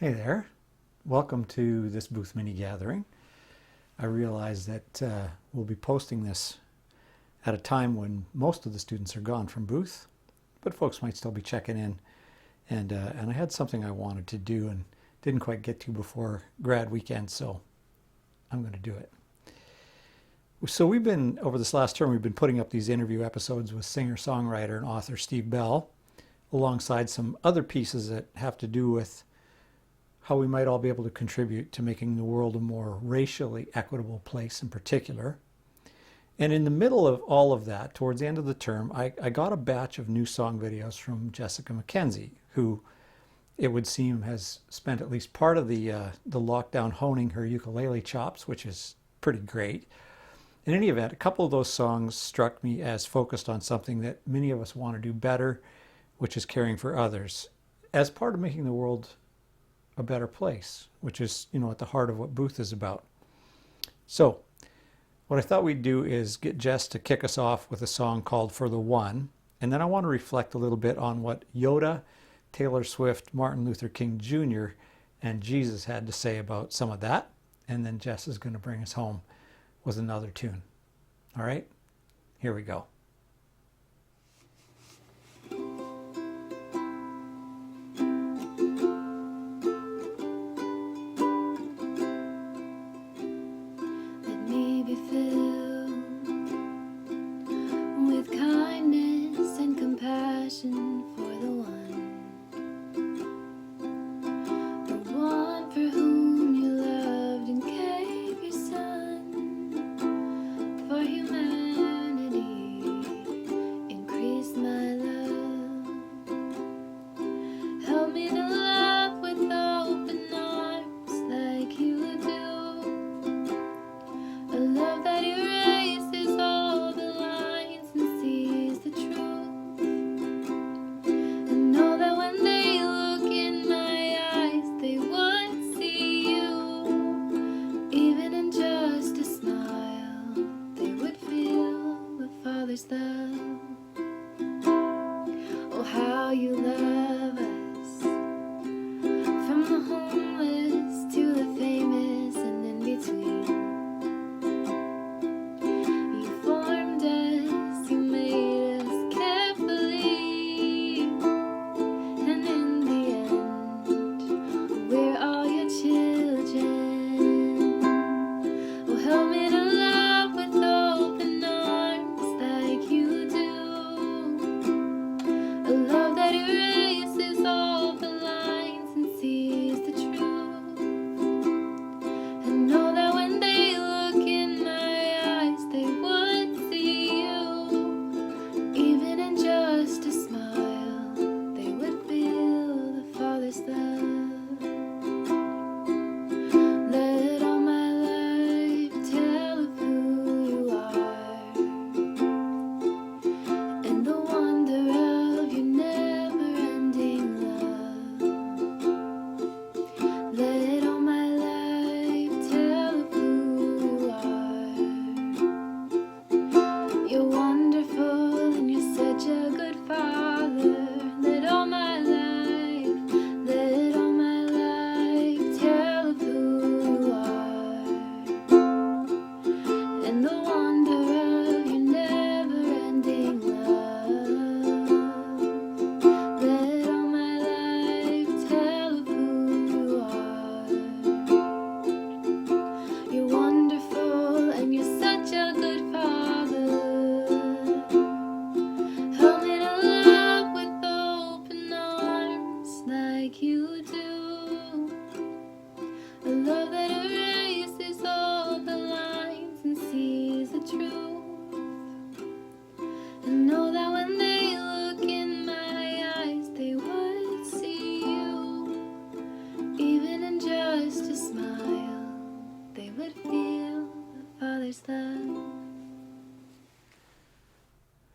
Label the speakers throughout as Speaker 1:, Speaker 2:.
Speaker 1: Hey there, welcome to this booth mini gathering. I realize that we'll be posting this at a time when most of the students are gone from booth, but folks might still be checking in. And I had something I wanted to do and didn't quite get to before grad weekend, so I'm going to do it. So over this last term, we've been putting up these interview episodes with singer-songwriter and author Steve Bell, alongside some other pieces that have to do with how we might all be able to contribute to making the world a more racially equitable place in particular. And in the middle of all of that, towards the end of the term, I got a batch of new song videos from Jessica McKenzie, who it would seem has spent at least part of the lockdown honing her ukulele chops, which is pretty great. In any event, a couple of those songs struck me as focused on something that many of us want to do better, which is caring for others, as part of making the world a better place, which is, at the heart of what Booth is about. So what I thought we'd do is get Jess to kick us off with a song called For the One, and then I want to reflect a little bit on what Yoda, Taylor Swift, Martin Luther King Jr., and Jesus had to say about some of that, and then Jess is going to bring us home with another tune. All right, here we go.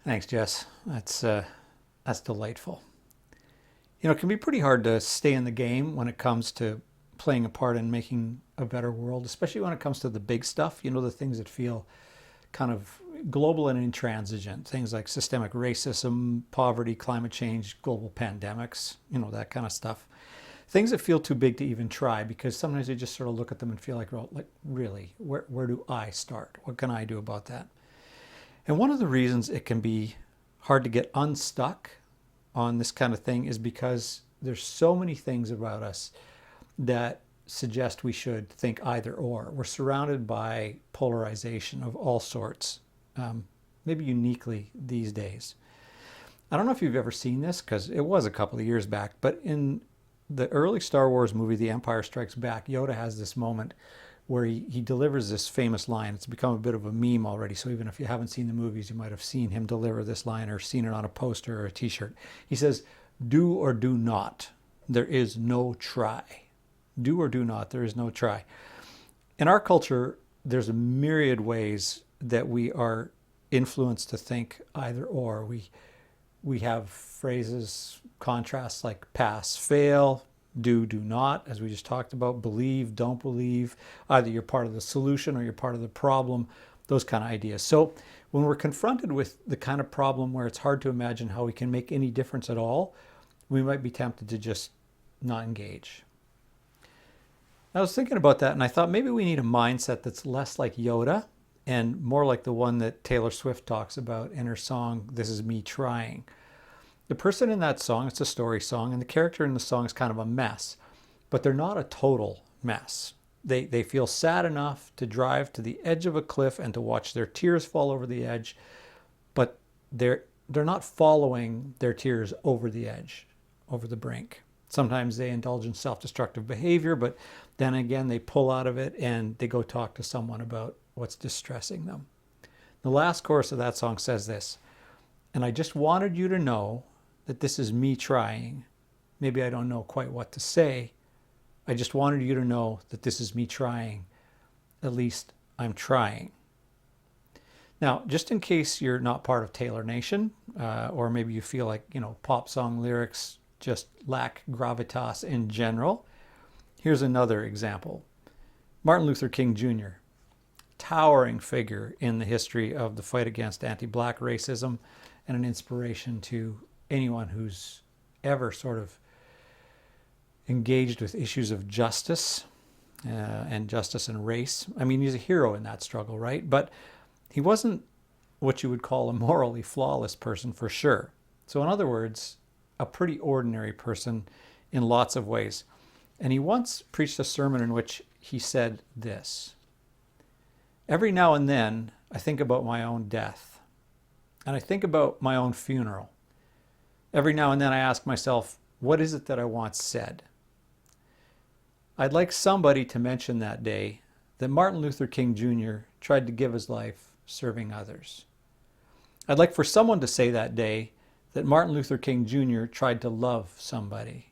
Speaker 1: Thanks, Jess. That's delightful. It can be pretty hard to stay in the game when it comes to playing a part in making a better world, especially when it comes to the big stuff, the things that feel kind of global and intransigent, things like systemic racism, poverty, climate change, global pandemics, that kind of stuff. Things that feel too big to even try, because sometimes you just sort of look at them and feel like, well, like really, where do I start? What can I do about that? And one of the reasons it can be hard to get unstuck on this kind of thing is because there's so many things about us that suggest we should think either or. We're surrounded by polarization of all sorts, maybe uniquely these days. I don't know if you've ever seen this, because it was a couple of years back, but in the early Star Wars movie, The Empire Strikes Back, Yoda has this moment where he delivers this famous line. It's become a bit of a meme already, so even if you haven't seen the movies, you might have seen him deliver this line or seen it on a poster or a t-shirt. He says, "Do or do not. There is no try." Do or do not. There is no try. In our culture, there's a myriad ways that we are influenced to think either or. We have phrases, contrasts like pass, fail, do not, as we just talked about, believe, don't believe. Either you're part of the solution or you're part of the problem, those kind of ideas. So when we're confronted with the kind of problem where it's hard to imagine how we can make any difference at all, we might be tempted to just not engage. I was thinking about that, and I thought maybe we need a mindset that's less like Yoda and more like the one that Taylor Swift talks about in her song, "This Is Me Trying." The person in that song, it's a story song, and the character in the song is kind of a mess, but they're not a total mess. They feel sad enough to drive to the edge of a cliff and to watch their tears fall over the edge, but they're not following their tears over the edge, over the brink. Sometimes they indulge in self-destructive behavior, but then again, they pull out of it and they go talk to someone about what's distressing them. The last chorus of that song says this, "And I just wanted you to know that this is me trying. Maybe I don't know quite what to say. I just wanted you to know that this is me trying. At least I'm trying." Now, just in case you're not part of Taylor Nation, or maybe you feel like, pop song lyrics just lack gravitas in general, here's another example. Martin Luther King Jr., towering figure in the history of the fight against anti-black racism and an inspiration to anyone who's ever sort of engaged with issues of justice and justice and race. I mean, he's a hero in that struggle, right? But he wasn't what you would call a morally flawless person for sure. So in other words, a pretty ordinary person in lots of ways. And he once preached a sermon in which he said this, "Every now and then I think about my own death, and I think about my own funeral. Every now and then I ask myself, what is it that I want said? I'd like somebody to mention that day that Martin Luther King Jr. tried to give his life serving others. I'd like for someone to say that day that Martin Luther King Jr. tried to love somebody.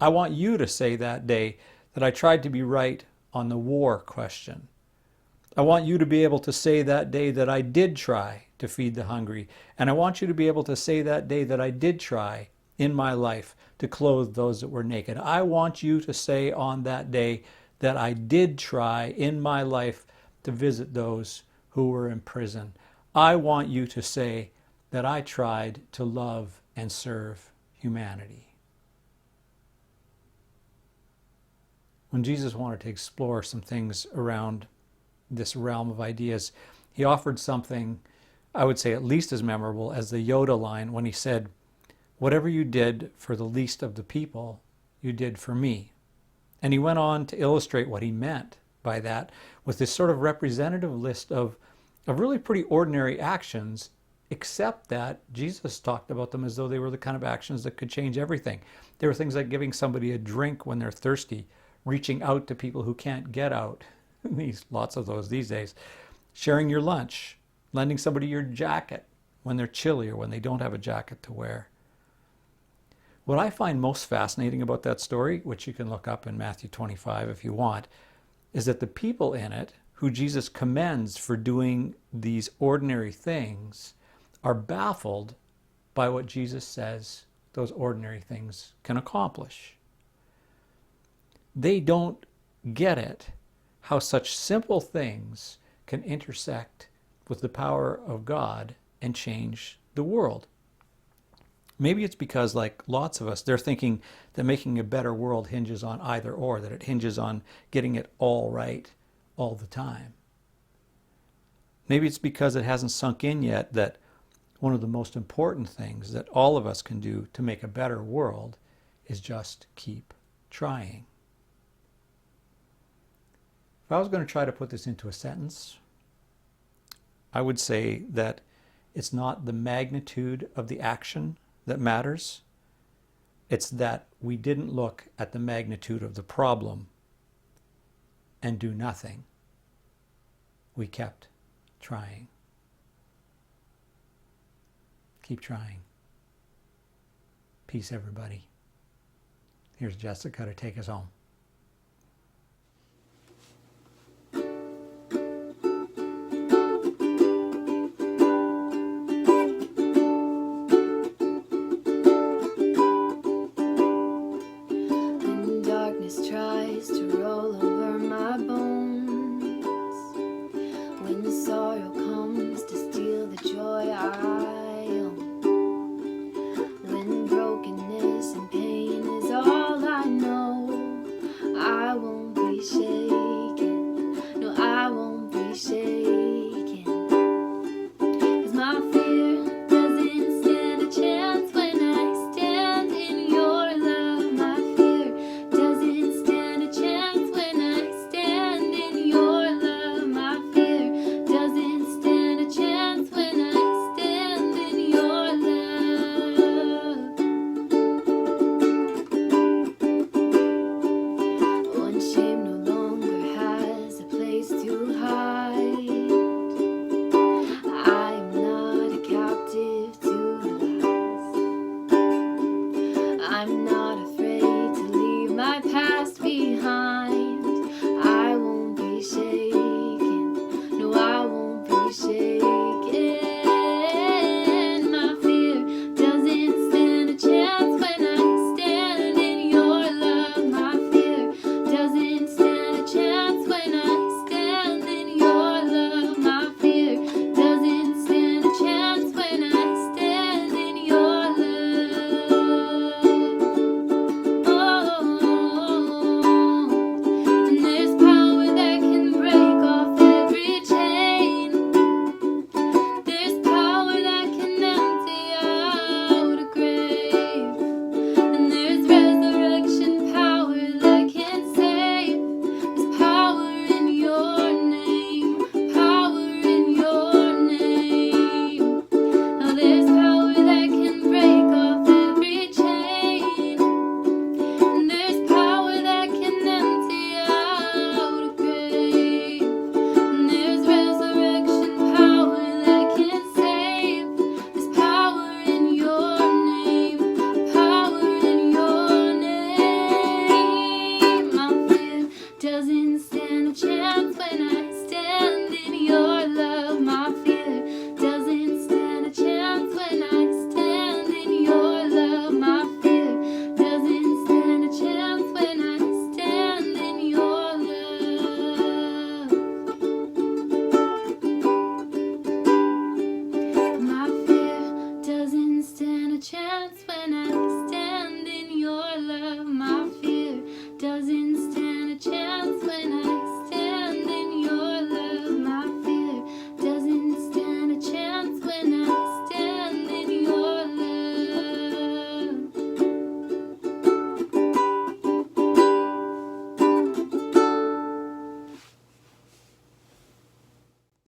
Speaker 1: I want you to say that day that I tried to be right on the war question. I want you to be able to say that day that I did try to feed the hungry. And I want you to be able to say that day that I did try in my life to clothe those that were naked. I want you to say on that day that I did try in my life to visit those who were in prison. I want you to say that I tried to love and serve humanity." When Jesus wanted to explore some things around this realm of ideas, he offered something, I would say, at least as memorable as the Yoda line when he said, "Whatever you did for the least of the people, you did for me." And he went on to illustrate what he meant by that with this sort of representative list of really pretty ordinary actions, except that Jesus talked about them as though they were the kind of actions that could change everything. There were things like giving somebody a drink when they're thirsty, reaching out to people who can't get out. Lots of those these days. Sharing your lunch, lending somebody your jacket when they're chilly or when they don't have a jacket to wear. What I find most fascinating about that story, which you can look up in Matthew 25 if you want, is that the people in it who Jesus commends for doing these ordinary things are baffled by what Jesus says those ordinary things can accomplish. They don't get it, how such simple things can intersect with the power of God and change the world. Maybe it's because, like lots of us, they're thinking that making a better world hinges on either or, that it hinges on getting it all right all the time. Maybe it's because it hasn't sunk in yet that one of the most important things that all of us can do to make a better world is just keep trying. If I was going to try to put this into a sentence, I would say that it's not the magnitude of the action that matters. It's that we didn't look at the magnitude of the problem and do nothing. We kept trying. Keep trying. Peace, everybody. Here's Jessica to take us home.
Speaker 2: When darkness tries to roll over my bones,